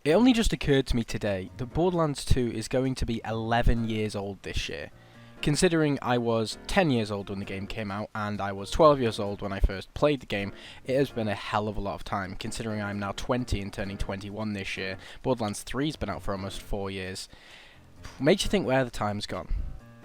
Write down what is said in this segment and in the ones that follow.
It only just occurred to me today that Borderlands 2 is going to be 11 years old this year. Considering I was 10 years old when the game came out and I was 12 years old when I first played the game, it has been a hell of a lot of time. Considering I'm now 20 and turning 21 this year, Borderlands 3's been out for almost 4 years. Makes you think where the time's gone.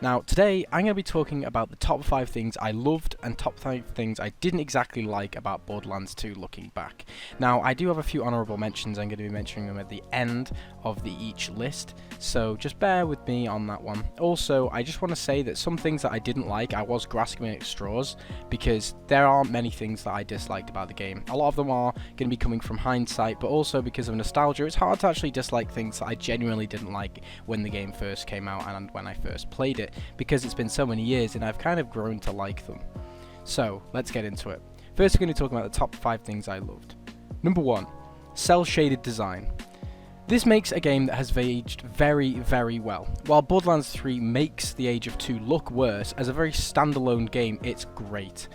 Now, today I'm going to be talking about the top 5 things I loved and top 5 things I didn't exactly like about Borderlands 2 looking back. Now, I do have a few honourable mentions. I'm going to be mentioning them at the end of each list, so just bear with me on that one. Also, I just want to say that some things that I didn't like, I was grasping at straws, because there aren't many things that I disliked about the game. A lot of them are going to be coming from hindsight, but also because of nostalgia, it's hard to actually dislike things that I genuinely didn't like when the game first came out and when I first played it, because it's been so many years and I've kind of grown to like them. So, let's get into it. First, we're going to talk about the top 5 things I loved. Number 1, Cel Shaded Design. This makes a game that has aged very, very well. While Borderlands 3 makes the age of 2 look worse, as a very standalone game, it's great.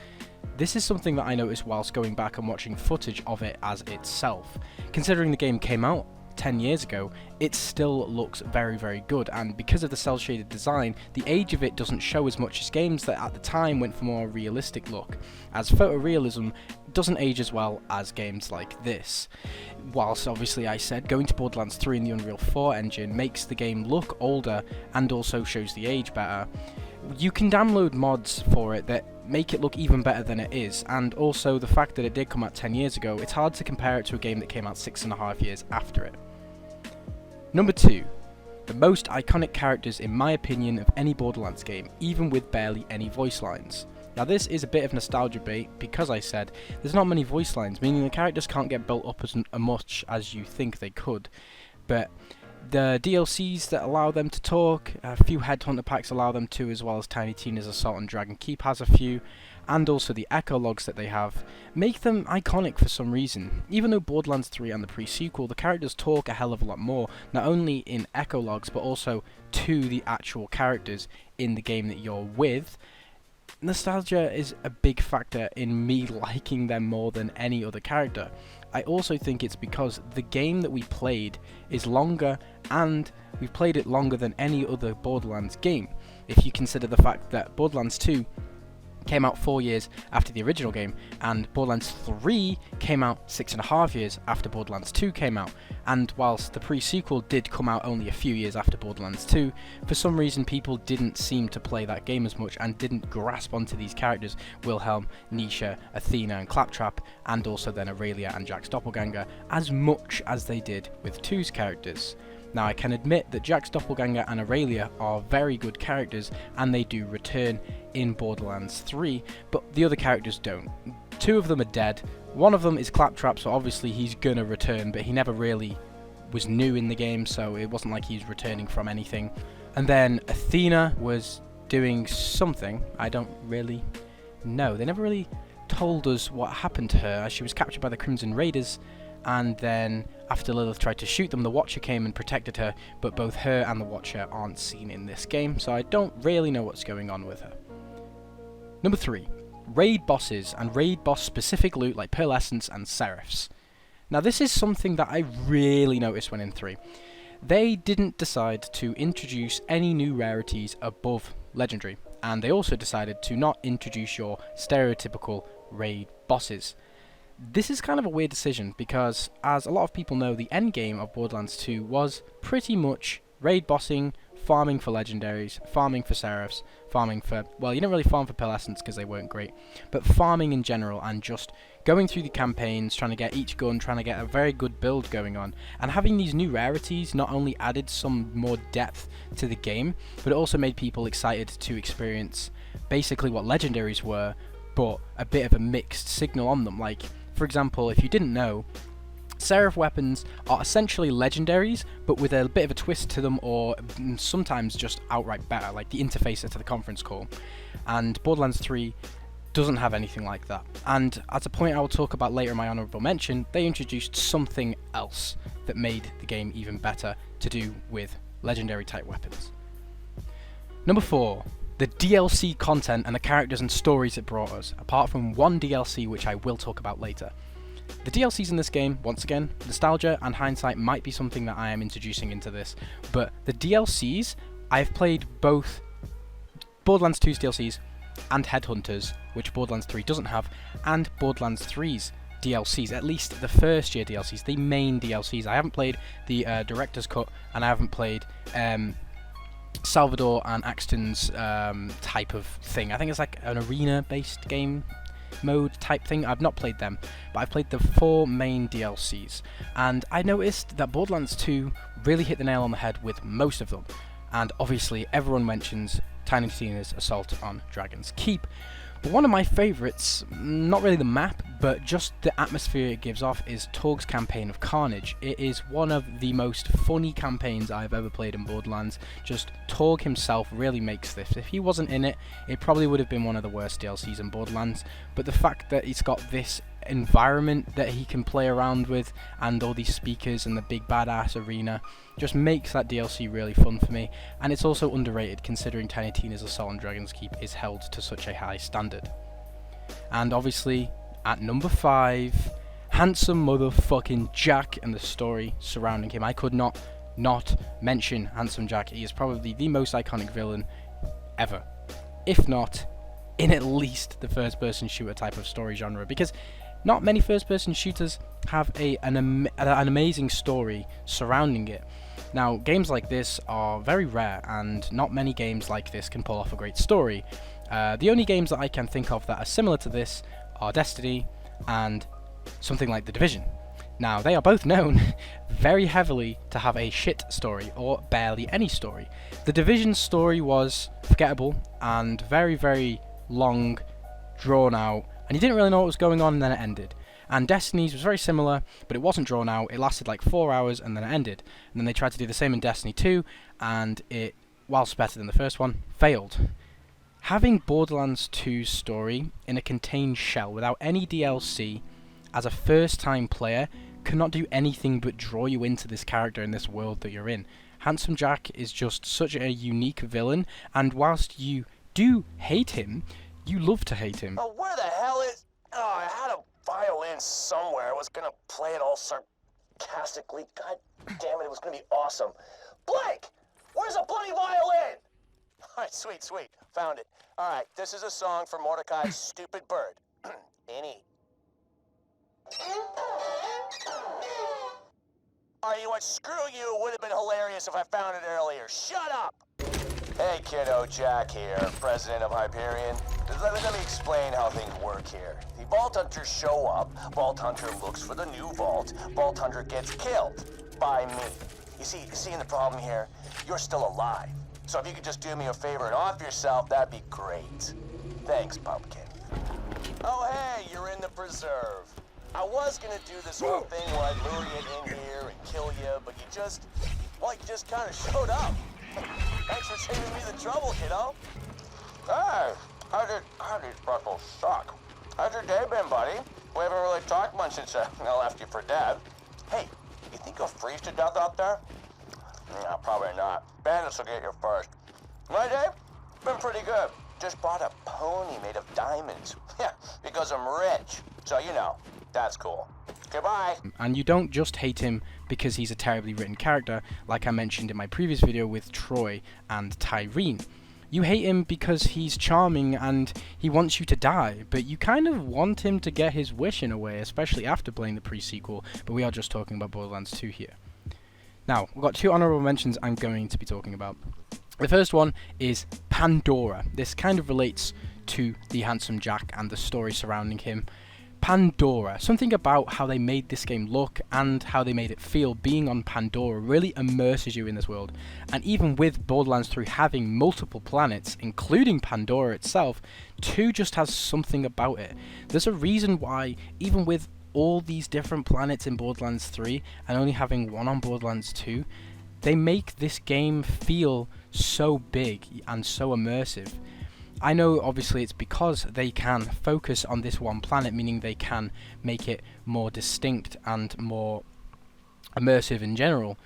This is something that I noticed whilst going back and watching footage of it as itself. Considering the game came out 10 years ago, it still looks very, very good, and because of the cel shaded design, the age of it doesn't show as much as games that at the time went for more realistic look, as photorealism doesn't age as well as games like this. Whilst obviously I said going to Borderlands 3 in the Unreal 4 engine makes the game look older and also shows the age better, you can download mods for it that make it look even better than it is, and also the fact that it did come out 10 years ago, it's hard to compare it to a game that came out 6.5 years after it. Number 2, the most iconic characters in my opinion of any Borderlands game, even with barely any voice lines. Now this is a bit of nostalgia bait because I said there's not many voice lines, meaning the characters can't get built up as much as you think they could, but the DLCs that allow them to talk, a few Headhunter packs allow them to, as well as Tiny Tina's Assault on Dragon Keep has a few, and also the Echo Logs that they have, make them iconic for some reason. Even though Borderlands 3 and the pre-sequel, the characters talk a hell of a lot more, not only in Echo Logs, but also to the actual characters in the game that you're with. Nostalgia is a big factor in me liking them more than any other character. I also think it's because the game that we played is longer, and we've played it longer than any other Borderlands game. If you consider the fact that Borderlands 2 came out 4 years after the original game, and Borderlands 3 came out 6.5 years after Borderlands 2 came out, and whilst the pre-sequel did come out only a few years after Borderlands 2, for some reason people didn't seem to play that game as much and didn't grasp onto these characters, Wilhelm, Nisha, Athena and Claptrap, and also then Aurelia and Jack's doppelganger, as much as they did with 2's characters. Now I can admit that Jack's doppelganger and Aurelia are very good characters and they do return in Borderlands 3, but the other characters don't. 2 of them are dead, one of them is Claptrap, so obviously he's gonna return, but he never really was new in the game, so it wasn't like he's returning from anything. And then Athena was doing something, I don't really know. They never really told us what happened to her, as she was captured by the Crimson Raiders, and then after Lilith tried to shoot them, the Watcher came and protected her, but both her and the Watcher aren't seen in this game, so I don't really know what's going on with her. Number 3, raid bosses and raid boss specific loot like Pearl Essence and Seraphs. Now this is something that I really noticed when in 3. They didn't decide to introduce any new rarities above Legendary, and they also decided to not introduce your stereotypical raid bosses. This is kind of a weird decision because, as a lot of people know, the endgame of Borderlands 2 was pretty much raid bossing, farming for legendaries, farming for seraphs, farming for, well, you didn't really farm for Pearl Essence because they weren't great, but farming in general and just going through the campaigns, trying to get each gun, trying to get a very good build going on, and having these new rarities not only added some more depth to the game, but it also made people excited to experience basically what legendaries were, but a bit of a mixed signal on them. Like, for example, if you didn't know, Seraph weapons are essentially legendaries, but with a bit of a twist to them, or sometimes just outright better, like the interfacer to the conference call. And Borderlands 3 doesn't have anything like that. And at a point I will talk about later in my honourable mention, they introduced something else that made the game even better to do with legendary type weapons. Number 4. The DLC content and the characters and stories it brought us, apart from one DLC which I will talk about later. The DLCs in this game, once again, nostalgia and hindsight might be something that I am introducing into this, but the DLCs, I've played both Borderlands 2's DLCs and Headhunters, which Borderlands 3 doesn't have, and Borderlands 3's DLCs, at least the first year DLCs, the main DLCs. I haven't played the Director's Cut, and I haven't played Salvador and Axton's type of thing. I think it's like an arena-based game mode type thing. I've not played them, but I've played the 4 main DLCs, and I noticed that Borderlands 2 really hit the nail on the head with most of them, and obviously everyone mentions Tiny Tina's Assault on Dragon's Keep. But one of my favourites, not really the map, but just the atmosphere it gives off, is Torg's campaign of Carnage. It is one of the most funny campaigns I've ever played in Borderlands. Just Torg himself really makes this. If he wasn't in it, it probably would have been one of the worst DLCs in Borderlands. But the fact that it's got this environment that he can play around with, and all these speakers and the big badass arena, just makes that DLC really fun for me. And it's also underrated considering Tiny Tina's Assault on Dragon's Keep is held to such a high standard. And obviously at number 5, handsome motherfucking Jack and the story surrounding him. I could not mention handsome Jack. He is probably the most iconic villain ever, if not in at least the first person shooter type of story genre, because not many first person shooters have an amazing story surrounding it. Now, games like this are very rare, and not many games like this can pull off a great story. The only games that I can think of that are similar to this are Destiny and something like The Division. Now, they are both known very heavily to have a shit story, or barely any story. The Division's story was forgettable and very, very long, drawn out, and you didn't really know what was going on, and then it ended. And Destiny's was very similar, but it wasn't drawn out. It lasted like 4 hours, and then it ended. And then they tried to do the same in Destiny 2, and it, whilst better than the first one, failed. Having Borderlands 2's story in a contained shell without any DLC as a first-time player cannot do anything but draw you into this character in this world that you're in. Handsome Jack is just such a unique villain, and whilst you do hate him, you love to hate him. Oh, where the hell is... Oh, I had a violin somewhere. I was gonna play it all sarcastically. God damn it, it was gonna be awesome. Blake! Where's a bloody violin? Alright, sweet, sweet. Found it. Alright, this is a song for Mordecai's stupid bird. Any. Alright, you know what? Screw you. It would have been hilarious if I found it earlier. Shut up! Hey kiddo, Jack here, president of Hyperion. Let me explain how things work here. The Vault Hunters show up, Vault Hunter looks for the new vault, Vault Hunter gets killed by me. You see the problem here? You're still alive. So if you could just do me a favor and off yourself, that'd be great. Thanks, Pumpkin. Oh hey, you're in the preserve. I was gonna do this whole thing where I'd lure you in here and kill you, but you just kind of showed up. Thanks for saving me the trouble, kiddo. Hey, how did Brussels suck? How's your day been, buddy? We haven't really talked much since I left you for dead. Hey, you think you'll freeze to death out there? No, probably not. Bandits will get you first. My day? Been pretty good. Just bought a pony made of diamonds. Yeah, because I'm rich. So, you know, that's cool. Goodbye. And you don't just hate him because he's a terribly written character, like I mentioned in my previous video with Troy and Tyreen. You hate him because he's charming and he wants you to die, but you kind of want him to get his wish in a way, especially after playing the pre-sequel, but we are just talking about Borderlands 2 here. Now, we've got 2 honourable mentions I'm going to be talking about. The first one is Pandora. This kind of relates to the handsome Jack and the story surrounding him. Pandora, something about how they made this game look and how they made it feel being on Pandora really immerses you in this world. And even with Borderlands 3 having multiple planets, including Pandora itself, 2 just has something about it. There's a reason why, even with all these different planets in Borderlands 3 and only having one on Borderlands 2, they make this game feel so big and so immersive. I know obviously it's because they can focus on this one planet, meaning they can make it more distinct and more immersive in general,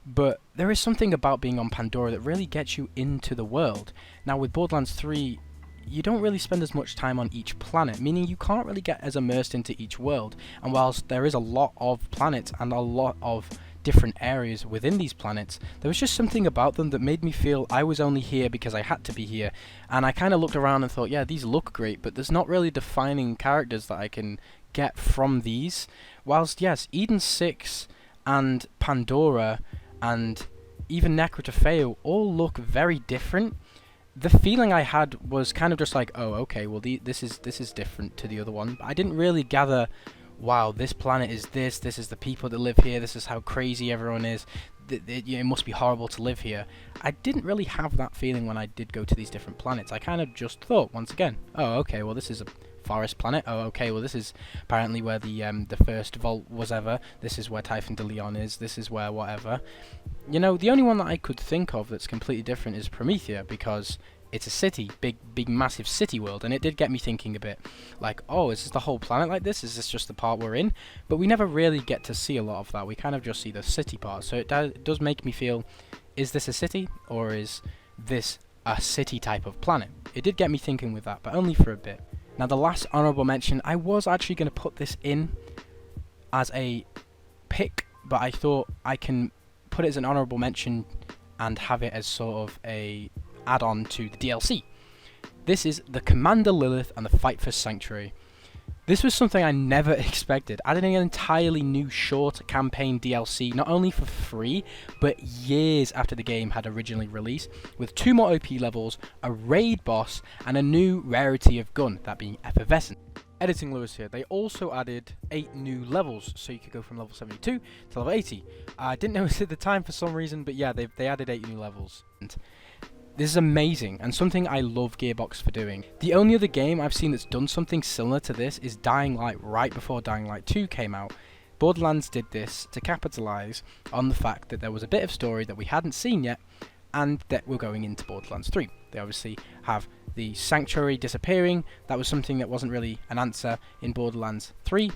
but there is something about being on Pandora that really gets you into the world. Now with Borderlands 3, you don't really spend as much time on each planet, meaning you can't really get as immersed into each world. And whilst there is a lot of planets and a lot of different areas within these planets, there was just something about them that made me feel I was only here because I had to be here. And I kind of looked around and thought, yeah, these look great, but there's not really defining characters that I can get from these. Whilst, yes, Eden 6 and Pandora and even Necrotafeo all look very different, the feeling I had was kind of just like, oh, okay, well, this is different to the other one. But I didn't really gather, wow, this planet is this is the people that live here, this is how crazy everyone is, it must be horrible to live here. I didn't really have that feeling when I did go to these different planets. I kind of just thought, once again, oh, okay, well, this is a forest planet. Oh, okay, well, this is apparently where the first vault was ever. This is where Typhon de Leon is. This is where whatever. You know, the only one that I could think of that's completely different is Promethea, because it's a city, big, massive city world, and it did get me thinking a bit, like, oh, is this the whole planet like this? Is this just the part we're in? But we never really get to see a lot of that. We kind of just see the city part, so it does make me feel, is this a city, or is this a city type of planet? It did get me thinking with that, but only for a bit. Now, the last honourable mention, I was actually going to put this in as a pick, but I thought I can put it as an honourable mention and have it as sort of a add-on to the DLC. This is the Commander Lilith and the Fight for Sanctuary. This was something I never expected, adding an entirely new short campaign DLC, not only for free, but years after the game had originally released, with 2 more OP levels, a raid boss, and a new rarity of gun, that being Effervescent. Editing Lewis here, they also added 8 new levels, so you could go from level 72 to level 80. I didn't notice at the time for some reason, but yeah, they added 8 new levels. And this is amazing, and something I love Gearbox for doing. The only other game I've seen that's done something similar to this is Dying Light right before Dying Light 2 came out. Borderlands did this to capitalise on the fact that there was a bit of story that we hadn't seen yet, and that we're going into Borderlands 3. They obviously have the Sanctuary disappearing. That was something that wasn't really an answer in Borderlands 3.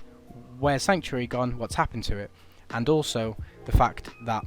Where's Sanctuary gone? What's happened to it? And also the fact that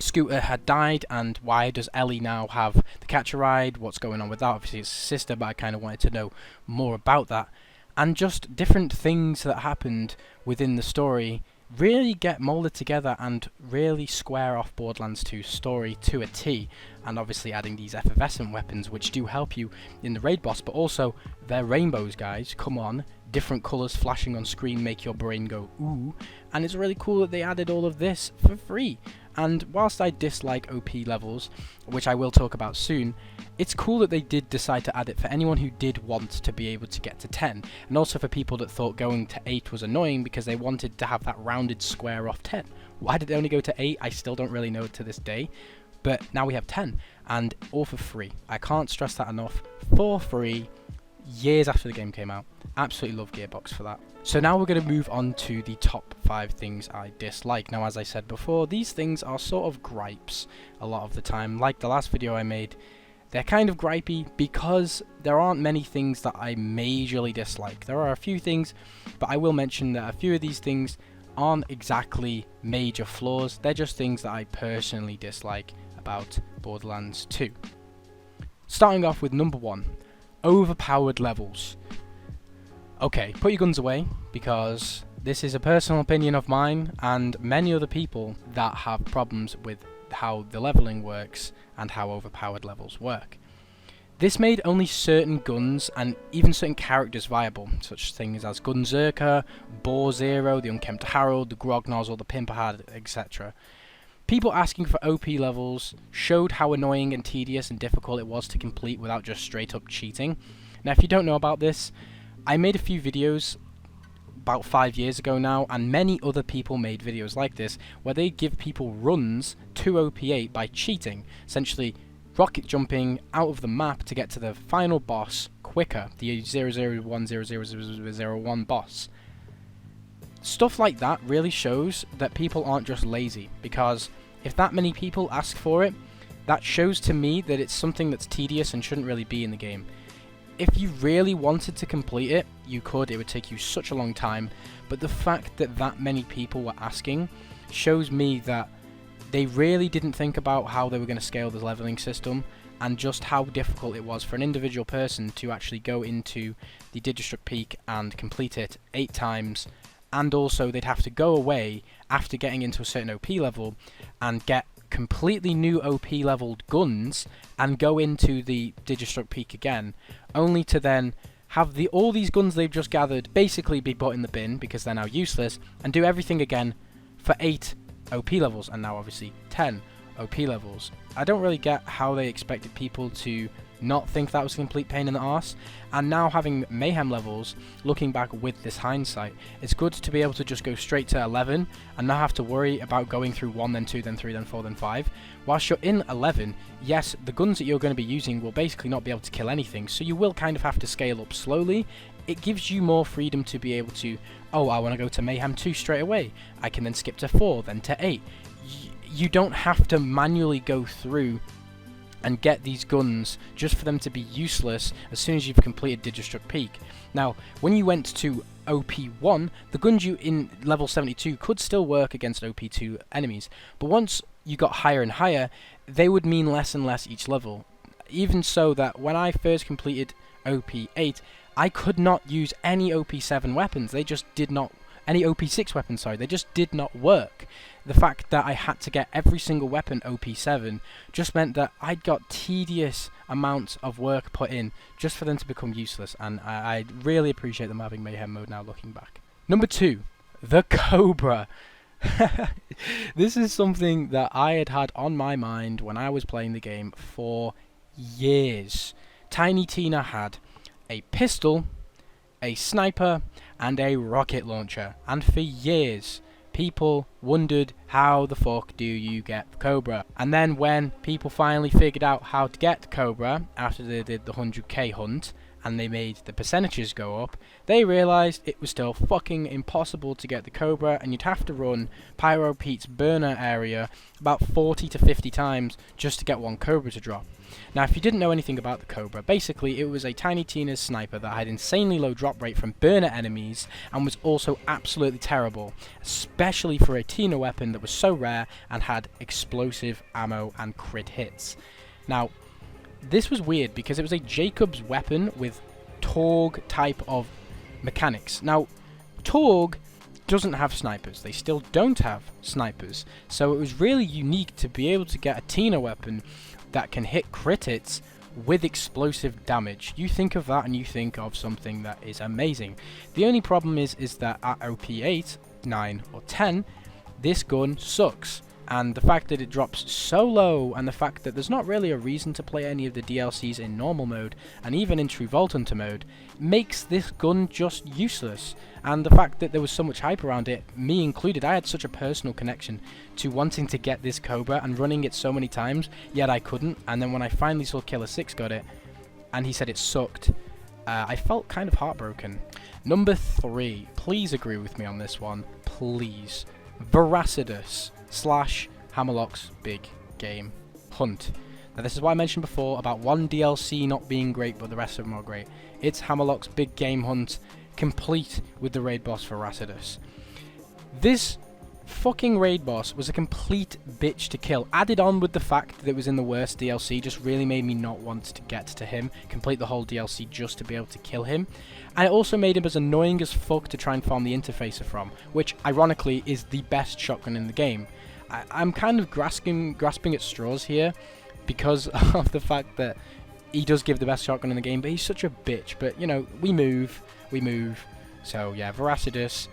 Scooter had died, and why does Ellie now have the Catch a Ride? What's going on with that? Obviously it's a sister, but I kind of wanted to know more about that. And just different things that happened within the story really get molded together and really square off Borderlands 2's story to a T. And obviously adding these effervescent weapons, which do help you in the raid boss, but also they're rainbows, guys, come on. Different colours flashing on screen make your brain go ooh, and it's really cool that they added all of this for free. And whilst I dislike OP levels, which I will talk about soon, it's cool that they did decide to add it for anyone who did want to be able to get to 10, and also for people that thought going to 8 was annoying because they wanted to have that rounded square off 10. Why did they only go to 8? I still don't really know to this day, but now we have 10, and all for free. I can't stress that enough, for free, years after the game came out. Absolutely love Gearbox for that. So now we're going to move on to the top 5 things I dislike. Now, as I said before, these things are sort of gripes a lot of the time. Like the last video I made, they're kind of gripey because there aren't many things that I majorly dislike. There are a few things, but I will mention that a few of these things aren't exactly major flaws. They're just things that I personally dislike about Borderlands 2. Starting off with number 1, overpowered levels. Okay, put your guns away, because this is a personal opinion of mine and many other people that have problems with how the leveling works and how overpowered levels work. This made only certain guns and even certain characters viable, such things as Gunzerker, Boar Zero, the Unkempt Harold, the Grog Nozzle, the Pimperhard, etc. People asking for OP levels showed how annoying and tedious and difficult it was to complete without just straight up cheating. Now, if you don't know about this, I made a few videos about 5 years ago now, and many other people made videos like this where they give people runs to OP8 by cheating, essentially rocket jumping out of the map to get to the final boss quicker, the 0010001 boss. Stuff like that really shows that people aren't just lazy, because if that many people ask for it, that shows to me that it's something that's tedious and shouldn't really be in the game. If you really wanted to complete it, you could. It would take you such a long time, but the fact that that many people were asking shows me that They really didn't think about how they were going to scale the leveling system, and just how difficult it was for an individual person to actually go into the Digistruct Peak and complete it 8 times, and also they'd have to go away after getting into a certain OP level and get completely new OP leveled guns and go into the Digistruct Peak again, only to then have all these guns they've just gathered basically be put in the bin because they're now useless, and do everything again for 8 OP levels, and now obviously 10 OP levels. I don't really get how they expected people to not think that was a complete pain in the arse, and now having Mayhem levels, looking back with this hindsight, it's good to be able to just go straight to 11 and not have to worry about going through 1, then 2, then 3, then 4, then 5. Whilst you're in 11, yes, the guns that you're going to be using will basically not be able to kill anything, so you will kind of have to scale up slowly. It gives you more freedom to be able to, oh, I want to go to Mayhem 2 straight away. I can then skip to 4, then to 8. You don't have to manually go through and get these guns just for them to be useless as soon as you've completed Digistruct Peak. Now, when you went to OP1, the guns you in level 72 could still work against OP2 enemies, but once you got higher and higher, they would mean less and less each level. Even so that when I first completed OP8, I could not use any OP7 weapons. They just did not, any OP6 weapons, sorry, they just did not work. The fact that I had to get every single weapon OP7 just meant that I'd got tedious amounts of work put in just for them to become useless, and I really appreciate them having Mayhem mode now looking back. Number 2, the COBRAAAA. This is something that I had on my mind when I was playing the game for years. Tiny Tina had a pistol, a sniper, and a rocket launcher, and for years people wondered, how the fuck do you get the COBRAAAA? And then when people finally figured out how to get the COBRAAAA after they did the 100k hunt and they made the percentages go up, they realised it was still fucking impossible to get the COBRAAAA, and you'd have to run Pyro Pete's burner area about 40 to 50 times just to get one COBRAAAA to drop. Now, if you didn't know anything about the COBRAAAA, basically it was a Tiny Tina's sniper that had insanely low drop rate from burner enemies and was also absolutely terrible, especially for a Tina weapon that was so rare and had explosive ammo and crit hits. Now, this was weird because it was a Jacob's weapon with Torg type of mechanics. Now, Torg doesn't have snipers. They still don't have snipers. So it was really unique to be able to get a Tina weapon that can hit crit hits with explosive damage. You think of that and you think of something that is amazing. The only problem is that at OP8, 9 or 10, this gun sucks. And the fact that it drops so low, and the fact that there's not really a reason to play any of the DLCs in normal mode, and even in True Vault Hunter mode, makes this gun just useless. And the fact that there was so much hype around it, me included, I had such a personal connection to wanting to get this COBRAAAA and running it so many times, yet I couldn't. And then when I finally saw Killer 6 got it, and he said it sucked, I felt kind of heartbroken. Number 3, please agree with me on this one, please. Veracidous / Hammerlocks big game hunt. Now, this is what I mentioned before about one DLC not being great but the rest of them are great. It's Hammerlocks big game hunt, complete with the raid boss Veracidous. This fucking raid boss was a complete bitch to kill. Added on with the fact that it was in the worst DLC just really made me not want to get to him, complete the whole DLC just to be able to kill him. And it also made him as annoying as fuck to try and farm the interfacer from, which ironically is the best shotgun in the game. I'm kind of grasping at straws here because of the fact that he does give the best shotgun in the game, but he's such a bitch. But, you know, we move. So, yeah, Veracidous,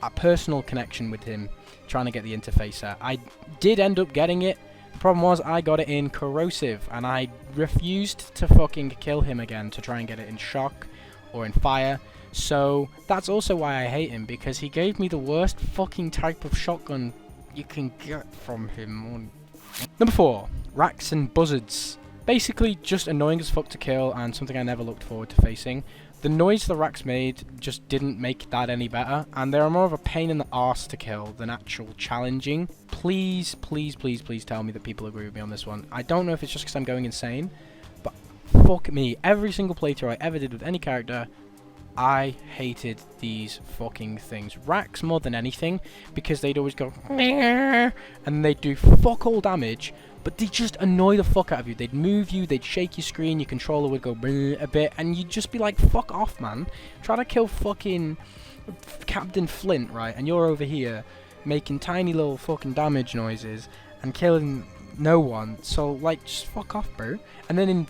a personal connection with him, trying to get the interfacer. I did end up getting it. The problem was I got it in corrosive, and I refused to fucking kill him again to try and get it in shock or in fire. So, that's also why I hate him, because he gave me the worst fucking type of shotgun you can get from him. Number 4, Rakks and Buzzards. Basically just annoying as fuck to kill and something I never looked forward to facing. The noise the Rakks made just didn't make that any better, and they are more of a pain in the arse to kill than actual challenging. Please, please, please, please tell me that people agree with me on this one. I don't know if it's just because I'm going insane, but fuck me. Every single playthrough I ever did with any character, I hated these fucking things. Rakks more than anything, because they'd always go "Meow," and they'd do fuck all damage, but they just annoy the fuck out of you. They'd move you, they'd shake your screen, your controller would go a bit, and you'd just be like, fuck off, man. Try to kill fucking Captain Flint, right? And you're over here making tiny little fucking damage noises and killing no one. So, like, just fuck off, bro. And then in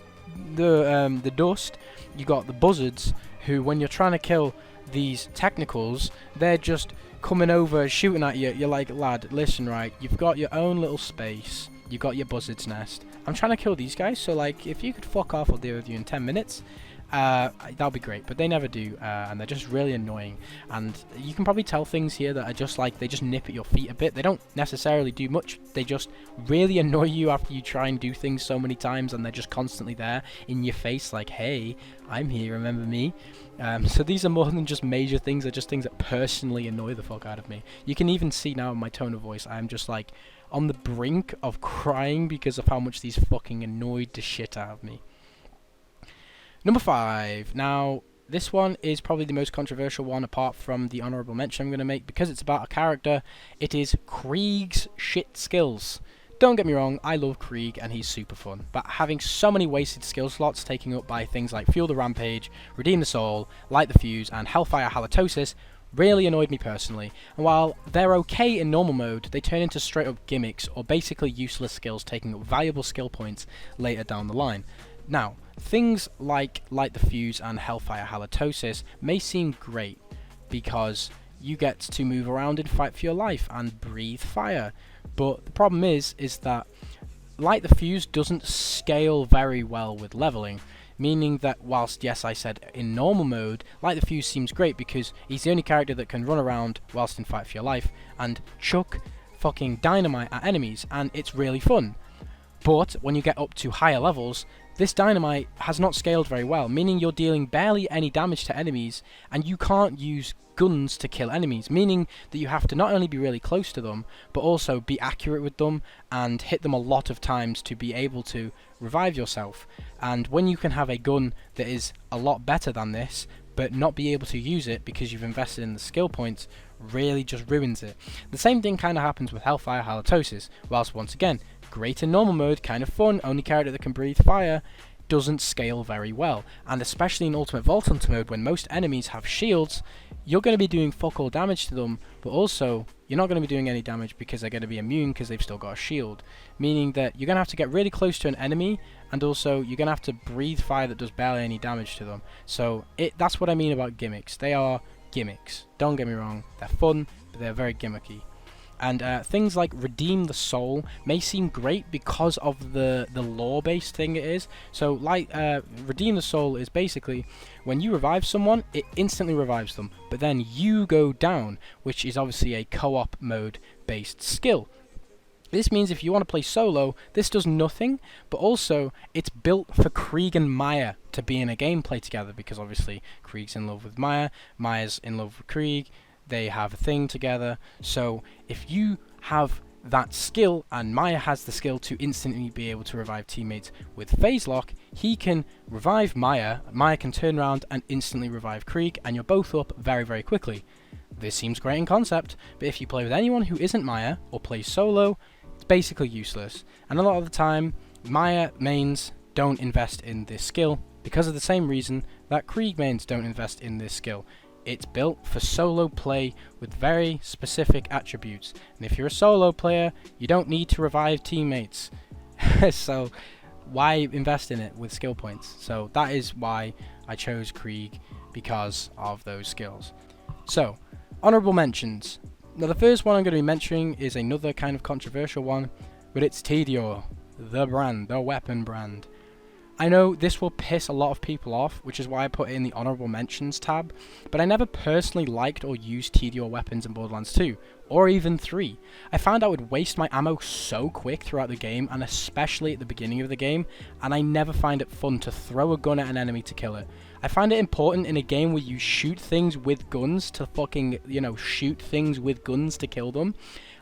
the dust, you got the Buzzards, who, when you're trying to kill these technicals, they're just coming over, shooting at you. You're like, lad, listen, right, you've got your own little space, you've got your Buzzard's nest. I'm trying to kill these guys, so, like, if you could fuck off, I'll deal with you in 10 minutes. That'll be great, but they never do, and they're just really annoying. And you can probably tell things here that are just like, they just nip at your feet a bit. They don't necessarily do much, they just really annoy you after you try and do things so many times, and they're just constantly there in your face like, hey, I'm here, remember me? So these are more than just major things, they're just things that personally annoy the fuck out of me. You can even see now in my tone of voice, I'm just like on the brink of crying because of how much these fucking annoyed the shit out of me. Number 5. Now, this one is probably the most controversial one apart from the honourable mention I'm going to make, because it's about a character. It is Kriegs' shit skills. Don't get me wrong, I love Krieg and he's super fun, but having so many wasted skill slots taken up by things like Fuel the Rampage, Redeem the Soul, Light the Fuse, and Hellfire Halitosis really annoyed me personally. And while they're okay in normal mode, they turn into straight up gimmicks or basically useless skills taking up valuable skill points later down the line. Now, things like Light the Fuse and Hellfire Halitosis may seem great because you get to move around and fight for your life and breathe fire, but the problem is that Light the Fuse doesn't scale very well with leveling, meaning that whilst, yes, I said in normal mode, Light the Fuse seems great because he's the only character that can run around whilst in fight for your life and chuck fucking dynamite at enemies, and it's really fun. But when you get up to higher levels, this dynamite has not scaled very well, meaning you're dealing barely any damage to enemies, and you can't use guns to kill enemies, meaning that you have to not only be really close to them, but also be accurate with them and hit them a lot of times to be able to revive yourself. And when you can have a gun that is a lot better than this, but not be able to use it because you've invested in the skill points, really just ruins it. The same thing kind of happens with Hellfire Halitosis, whilst once again, great in normal mode, kind of fun, only character that can breathe fire, doesn't scale very well. And especially in Ultimate Vault Hunter mode, when most enemies have shields, you're going to be doing fuck all damage to them, but also you're not going to be doing any damage because they're going to be immune because they've still got a shield, meaning that you're going to have to get really close to an enemy, and also you're going to have to breathe fire that does barely any damage to them. So that's what I mean about gimmicks. They are gimmicks, don't get me wrong, they're fun, but they're very gimmicky. And things like Redeem the Soul may seem great because of the lore-based thing it is. So, like, Redeem the Soul is basically when you revive someone, it instantly revives them, but then you go down, which is obviously a co-op mode-based skill. This means if you want to play solo, this does nothing, but also it's built for Krieg and Maya to be in a gameplay together, because obviously Krieg's in love with Maya, Maya's in love with Krieg, they have a thing together. So if you have that skill and Maya has the skill to instantly be able to revive teammates with phase lock, he can revive Maya, Maya can turn around and instantly revive Krieg, and you're both up very, very quickly. This seems great in concept, but if you play with anyone who isn't Maya or plays solo, it's basically useless. And a lot of the time, Maya mains don't invest in this skill because of the same reason that Krieg mains don't invest in this skill. It's built for solo play with very specific attributes, and if you're a solo player, you don't need to revive teammates. So why invest in it with skill points? So that is why I chose Krieg, because of those skills. So, honourable mentions. Now the first one I'm going to be mentioning is another kind of controversial one, but it's TEDIORE, the brand, the weapon brand. I know this will piss a lot of people off, which is why I put it in the honourable mentions tab, but I never personally liked or used TEDIORE weapons in Borderlands 2, or even 3. I found I would waste my ammo so quick throughout the game, and especially at the beginning of the game, and I never find it fun to throw a gun at an enemy to kill it. I find it important in a game where you shoot things with guns to fucking, shoot things with guns to kill them.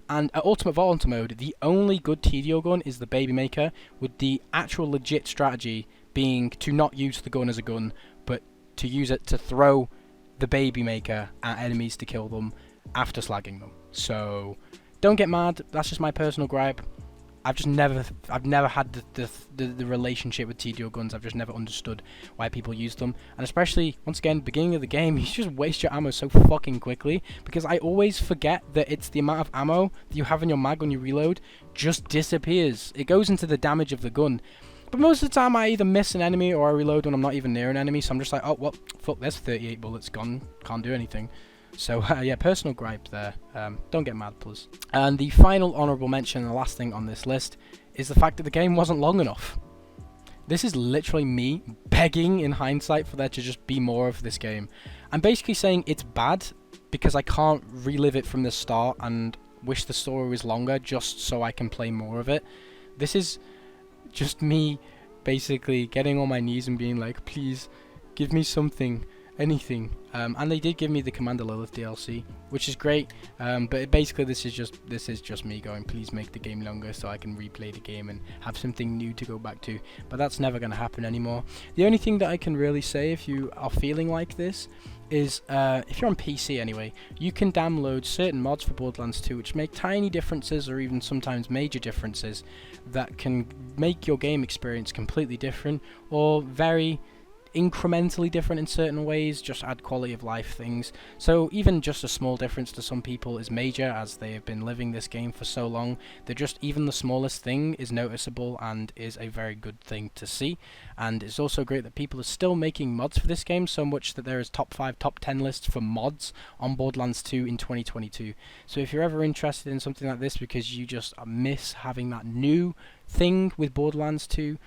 And at Ultimate Vault Hunter mode, the only good TEDIORE gun is the Baby Maker, with the actual legit strategy being to not use the gun as a gun, but to use it to throw the baby maker at enemies to kill them after slagging them. So don't get mad, that's just my personal gripe. I've never had the relationship with TEDIORE guns. I've just never understood why people use them, and especially once again beginning of the game, you just waste your ammo so fucking quickly, because I always forget that it's the amount of ammo that you have in your mag when you reload just disappears. It goes into the damage of the gun, but most of the time I either miss an enemy or I reload when I'm not even near an enemy, so I'm just like, oh well, fuck, there's 38 bullets gone, can't do anything. So yeah, personal gripe there. Don't get mad, please. And the final honourable mention, and the last thing on this list, is the fact that the game wasn't long enough. This is literally me begging in hindsight for there to just be more of this game. I'm basically saying it's bad because I can't relive it from the start and wish the story was longer just so I can play more of it. This is just me basically getting on my knees and being like, please give me something, anything. And they did give me the Commander Lilith DLC, which is great, but basically this is just me going, please make the game longer so I can replay the game and have something new to go back to, but that's never going to happen anymore. The only thing that I can really say if you are feeling like this is, if you're on PC anyway, you can download certain mods for Borderlands 2 which make tiny differences, or even sometimes major differences, that can make your game experience completely different, or very incrementally different in certain ways, just add quality of life things. So even just a small difference to some people is major, as they have been living this game for so long that just even the smallest thing is noticeable and is a very good thing to see. And it's also great that people are still making mods for this game, so much that there is top 5, top 10 lists for mods on Borderlands 2 in 2022. So if you're ever interested in something like this because you just miss having that new thing with Borderlands 2,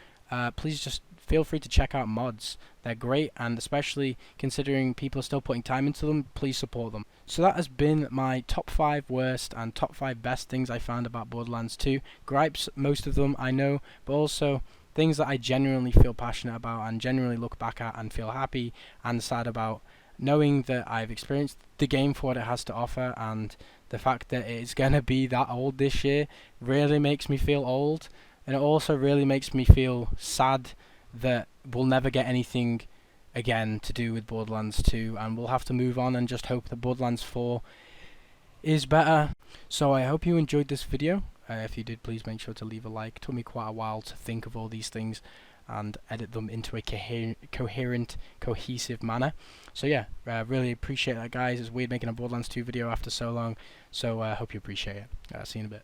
please just feel free to check out mods. They're great, and especially considering people are still putting time into them, please support them. So that has been my top 5 worst and top 5 best things I found about Borderlands 2. Gripes, most of them, I know, but also things that I genuinely feel passionate about and genuinely look back at and feel happy and sad about, knowing that I've experienced the game for what it has to offer, and the fact that it's going to be that old this year really makes me feel old, and it also really makes me feel sad that we'll never get anything again to do with Borderlands 2, and we'll have to move on and just hope that Borderlands 4 is better. So I hope you enjoyed this video. If you did, please make sure to leave a like. It took me quite a while to think of all these things and edit them into a coherent, cohesive manner. So yeah, really appreciate that, guys. It's weird making a Borderlands 2 video after so long, so I hope you appreciate it. See you in a bit.